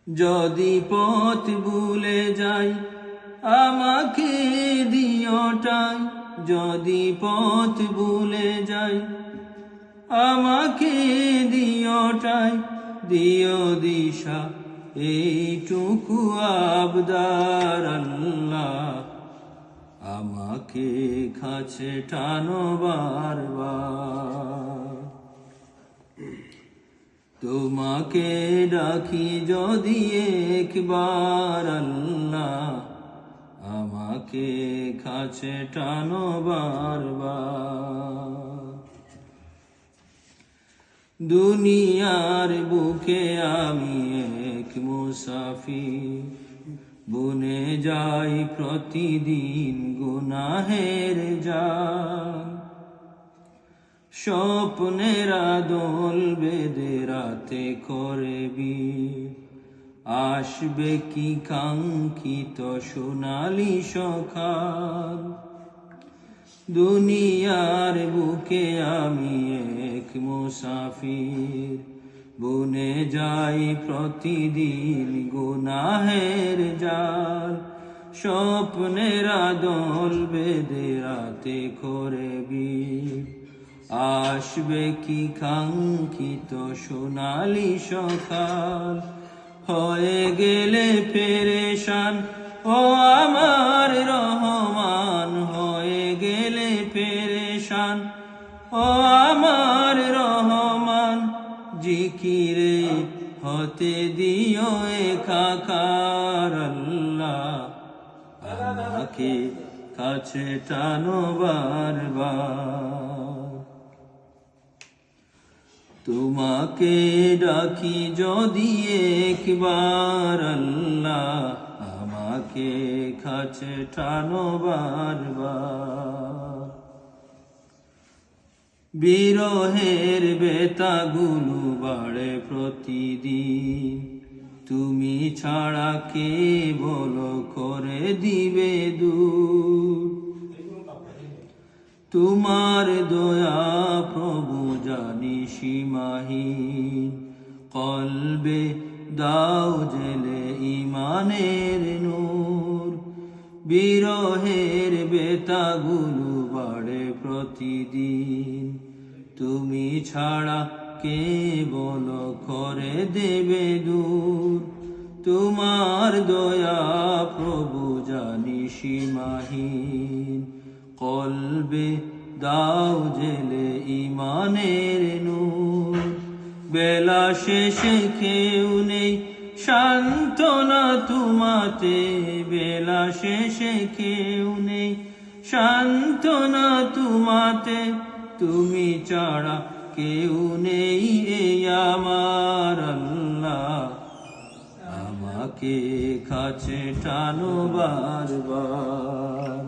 যদি পথ ভুলে যাই আমাকে দিওটাই, যদি পথ ভুলে যাই আমাকে দিওটাই, দিও দিশা এইটুকু আবদার আল্লাহ, আমাকে কাছে টানো বারবার। তোমাকে ডাকি যদি একবার আল্লাহ, আমাকে কাছে টানো বারবার। দুনিয়ার বুকে আমি এক মুসাফির, বুনে যাই প্রতিদিন গুনাহের জাল। স্বপ্নেরা দোল বেঁধে রাতে করে বীর, আসবে কি কাঙ্ক্ষিত সোনালি সকাল। দুনিয়ার বুকে আমি এক মুসাফির, বুনে যাই প্রতিদিন গুনাহের জাল। স্বপ্নেরা দোল বেঁধে রাতে করে বীর, আসবে কি কাঙ্ক্ষিত সোনালি সকাল। হয়ে গেলে পেরেশান ও আমার রহমান, হয়ে গেলে পেরেশান ও আমার রহমান। জিকিরে হতে দিও একাকার আল্লাহ, আমাকে কাছে টানো বারবার। তোমাকে ডাকি যদি একবার আল্লাহ, আমাকে কাছে টানো বারবার। বিরহের বেতাগুলো বাড়ে প্রতিদিন, তুমি ছাড়া কে বলো করে দিবে দূর। তোমার দয়া প্রভু জানি সীমাহীন, কলবে দাও জেলে ইমানের নূর। বিরহের বেতাগুলো বাড়ে প্রতিদিন, তুমি ছাড়া কে বলো করে দেবে দূর। তোমার দয়া প্রভু জানি সীমাহীন, কলবে দাও জেলে ইমানের নূর। বেলা শেষে কেউ নেই সান্ত্বনা তোমাতে, বেলা শেষে কেউ নেই সান্ত্বনা তোমাতে। তুমি ছাড়া কেউ নেই এই আমার আল্লাহ, আমাকে কাছে টানো বারবার।